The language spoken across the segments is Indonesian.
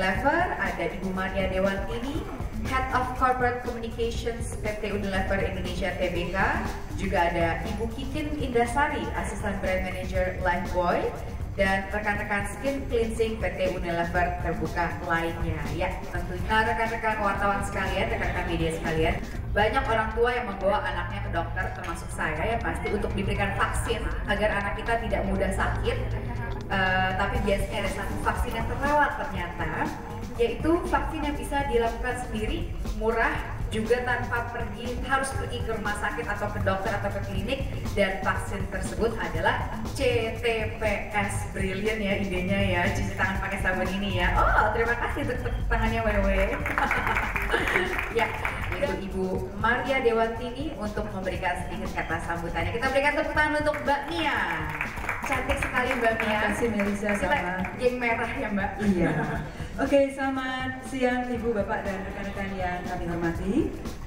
Unilever, ada Ibu Maria Dewantini, Head of Corporate Communications PT Unilever Indonesia Tbk, juga ada Ibu Kikin Indasari, Asisten Brand Manager Lifebuoy, dan rekan-rekan skin cleansing PT Unilever terbuka lainnya. Ya, tentunya rekan-rekan wartawan sekalian, rekan-rekan media sekalian, banyak orang tua yang membawa anaknya ke dokter, termasuk saya, ya pasti untuk diberikan vaksin agar anak kita tidak mudah sakit. Tapi biasanya ada satu vaksin yang terlewat ternyata, yaitu vaksin yang bisa dilakukan sendiri, murah, juga tanpa harus pergi ke rumah sakit atau ke dokter atau ke klinik, dan vaksin tersebut adalah CTPS. Brilliant ya idenya ya, cuci tangan pakai sabun ini ya. Oh, terima kasih untuk tepuk tangannya Wewe. Ya, itu Ibu Maria Dewantini untuk memberikan sedikit kata sambutannya. Kita berikan tepuk tangan untuk Mbak Mia. Cantik sekali Mbak Mia. Terima kasih Melisa. Kita geng merah ya Mbak. Iya. Oke, selamat siang Ibu, Bapak, dan rekan-rekan yang kami hormati.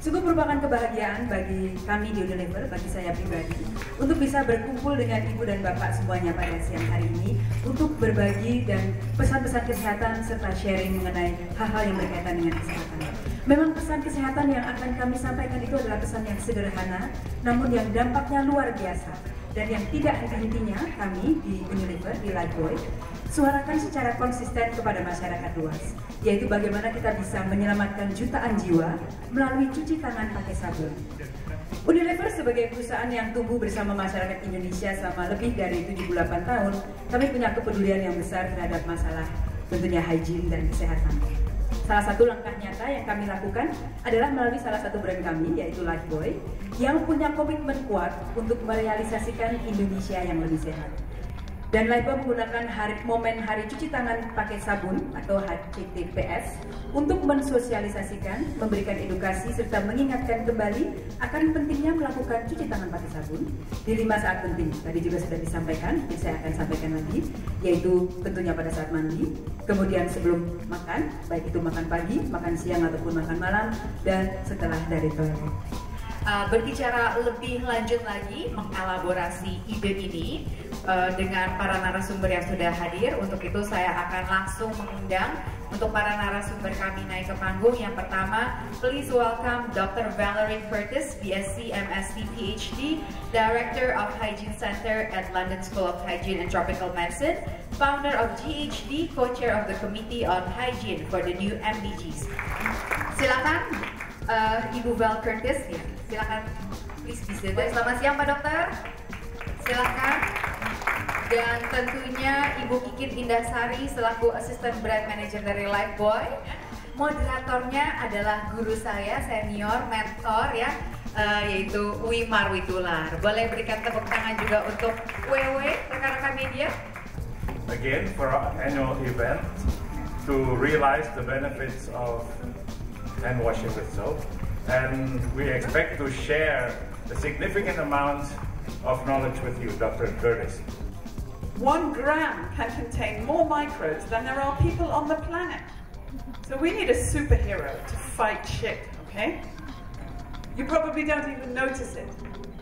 Sungguh merupakan kebahagiaan bagi kami di Unilever, bagi saya pribadi, untuk bisa berkumpul dengan Ibu dan Bapak semuanya pada siang hari ini untuk berbagi dan pesan-pesan kesehatan serta sharing mengenai hal-hal yang berkaitan dengan kesehatan. Memang pesan kesehatan yang akan kami sampaikan itu adalah pesan yang sederhana, namun yang dampaknya luar biasa. Dan yang tidak henti-hentinya kami di Unilever, di Lifebuoy, suarakan secara konsisten kepada masyarakat luas, yaitu bagaimana kita bisa menyelamatkan jutaan jiwa melalui cuci tangan pakai sabun. Unilever sebagai perusahaan yang tumbuh bersama masyarakat Indonesia selama lebih dari 78 tahun, kami punya kepedulian yang besar terhadap masalah tentunya hygiene dan kesehatan. Salah satu langkah nyata yang kami lakukan adalah melalui salah satu brand kami, yaitu Lifebuoy, yang punya komitmen kuat untuk merealisasikan Indonesia yang lebih sehat. Dan Lifebuoy menggunakan momen Hari Cuci Tangan Pakai Sabun atau HCTPS untuk mensosialisasikan, memberikan edukasi, serta mengingatkan kembali akan pentingnya melakukan cuci tangan pakai sabun di 5 saat penting. Tadi juga sudah disampaikan, saya akan sampaikan lagi, yaitu tentunya pada saat mandi, kemudian sebelum makan, baik itu makan pagi, makan siang, ataupun makan malam, dan setelah dari toilet. Berbicara lebih lanjut lagi, mengelaborasi ide ini dengan para narasumber yang sudah hadir. Untuk itu saya akan langsung mengundang untuk para narasumber kami naik ke panggung. Yang pertama, please welcome Dr. Valerie Curtis, BSc, MSc, PhD, Director of Hygiene Center at London School of Hygiene and Tropical Medicine, founder of GHD, co-chair of the Committee on Hygiene for the new MDGs. Silakan Ibu Val Curtis, ya. Silakan, please be seated. Selamat siang Pak Dokter. Silakan. Dan tentunya Ibu Kikin Indasari selaku Asisten Brand Manager dari Lifebuoy. Moderatornya adalah guru saya, senior, mentor ya, yaitu Wimar Witular. Boleh berikan tepuk tangan juga untuk WW, rekan-rekan media. Again, for our annual event, to realize the benefits of hand washing with soap. And we expect to share a significant amount of knowledge with you, Dr. Curtis. 1 gram can contain more microbes than there are people on the planet. So we need a superhero to fight shit, okay? You probably don't even notice it.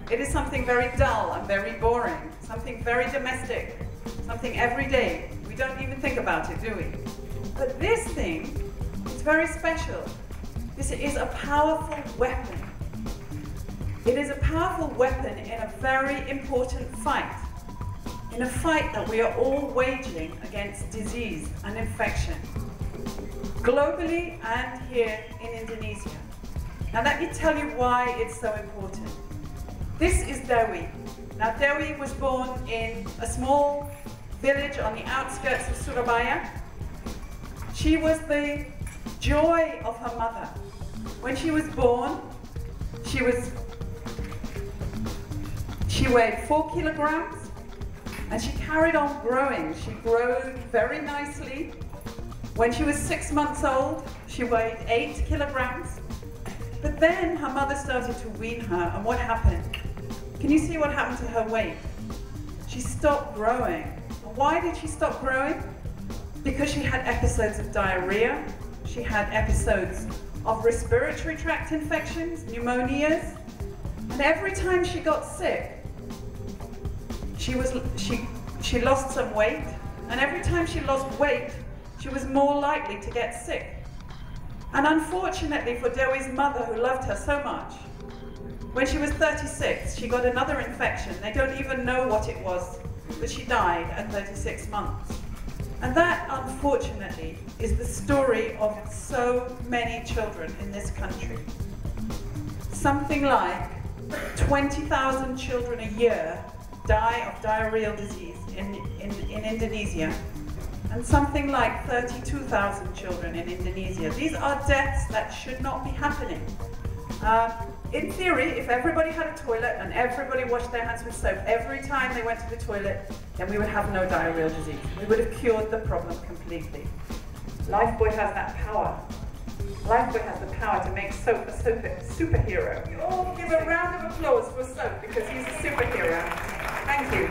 It is something very dull and very boring, something very domestic, something everyday. We don't even think about it, do we? But this thing is very special. This is a powerful weapon. It is a powerful weapon in a very important fight. In a fight that we are all waging against disease and infection. Globally and here in Indonesia. Now let me tell you why it's so important. This is Dewi. Now Dewi was born in a small village on the outskirts of Surabaya. She was the joy of her mother. When she was born, she weighed 4 kilograms and she carried on growing. She grew very nicely. When she was 6 months old, she weighed 8 kilograms. But then her mother started to wean her, and what happened? Can you see what happened to her weight? She stopped growing. And why did she stop growing? Because she had episodes of diarrhea, she had episodes of respiratory tract infections, pneumonias, and every time she got sick, she lost some weight, and every time she lost weight, she was more likely to get sick. And unfortunately for Dewi's mother, who loved her so much, when she was 36, she got another infection. They don't even know what it was, but she died at 36 months. And that, unfortunately, is the story of so many children in this country. Something like 20,000 children a year die of diarrheal disease in Indonesia, and something like 32,000 children in Indonesia. These are deaths that should not be happening. In theory, if everybody had a toilet and everybody washed their hands with soap every time they went to the toilet, then we would have no diarrheal disease. We would have cured the problem completely. Lifebuoy has that power. Lifebuoy has the power to make soap a superhero. Oh, give a round of applause for soap because he's a superhero. Thank you.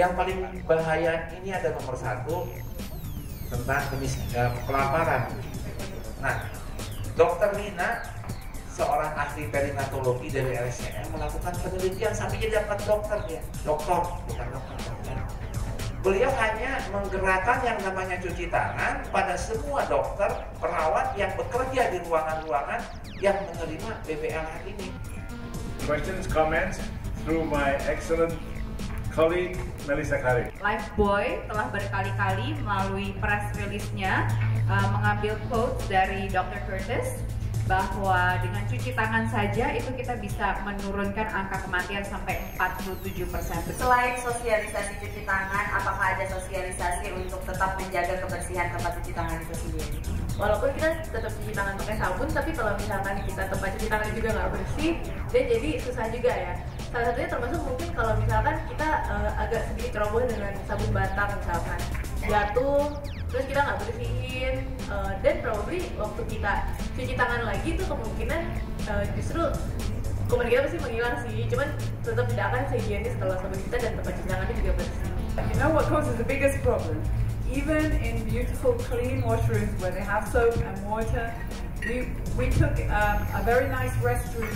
Yang paling bahaya ini ada nomor satu tentang kelaparan. Nah, Dr. Lina, seorang ahli perinatologi dari LSCM, melakukan penelitian sampai jadi dapat dokter dia, dokter. Beliau hanya menggerakkan yang namanya cuci tangan pada semua dokter, perawat yang bekerja di ruangan-ruangan yang menerima BPLH ini. Questions, comments through my excellent colleague Melissa Kari. Lifebuoy telah berkali-kali melalui press release-nya mengambil quotes dari Dr. Curtis bahwa dengan cuci tangan saja itu kita bisa menurunkan angka kematian sampai 47%. Selain sosialisasi cuci tangan, apakah ada sosialisasi untuk tetap menjaga kebersihan tempat cuci tangan itu sendiri? Walaupun kita tetap cuci tangan pakai sabun, tapi kalau misalkan kita tempat cuci tangan juga nggak bersih, dan jadi susah juga ya. Salah satunya termasuk mungkin kalau misalkan kita agak sedikit ceroboh dengan sabun batang misalkan jatuh, terus kita nggak bersihin, dan probably waktu kita cuci tangan lagi tuh kemungkinan justru kuman kita pasti menghilang sih, cuman tetap tidak akan sehigienis kalau sabun kita dan tempat cuci tangannya juga bersih. You know what causes the biggest problem? Even in beautiful clean washrooms where they have soap and water, we took a very nice restroom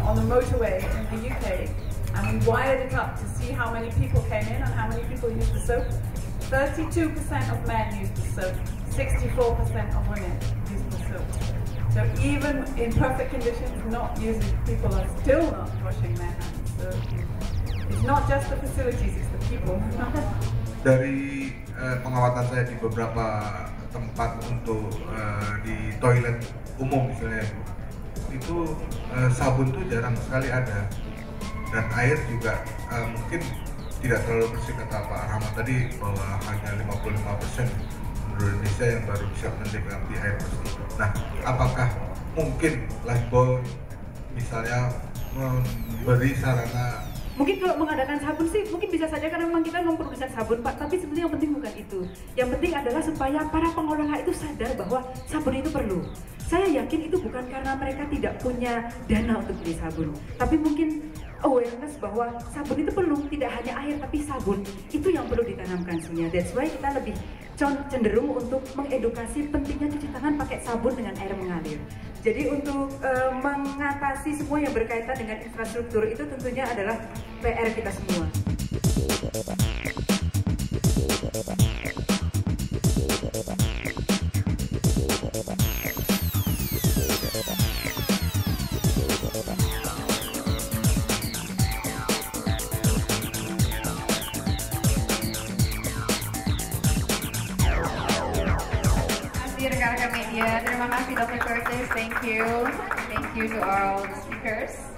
on the motorway in the UK, and we wired it up to see how many people came in and how many people used the soap. 32% of men used the soap, 64% of women used the soap. So even in perfect conditions, people are still not washing their hands. So it's not just the facilities, it's the people. Dari pengamatan saya di beberapa tempat untuk di toilet umum misalnya, itu sabun tuh jarang sekali ada, dan air juga mungkin tidak terlalu bersih, kata Pak Rahmat tadi bahwa hanya 55% penduduk Indonesia yang baru bisa menikmati air bersih. Nah, apakah mungkin Lifebuoy misalnya memberi sarana? Mungkin kalau mengadakan sabun sih mungkin bisa saja karena memang kita memproduksi sabun Pak, tapi sebenarnya yang penting bukan itu. Yang penting adalah supaya para pengelola itu sadar bahwa sabun itu perlu. Saya yakin itu bukan karena mereka tidak punya dana untuk beli sabun, tapi mungkin awareness bahwa sabun itu perlu, tidak hanya air tapi sabun, itu yang perlu ditanamkan sebenarnya. That's why kita lebih cenderung untuk mengedukasi pentingnya cuci tangan pakai sabun dengan air mengalir. Jadi untuk mengatasi semua yang berkaitan dengan infrastruktur itu tentunya adalah PR kita semua. Rekan-rekan media, terima kasih Dr. Curtis, thank you to all speakers.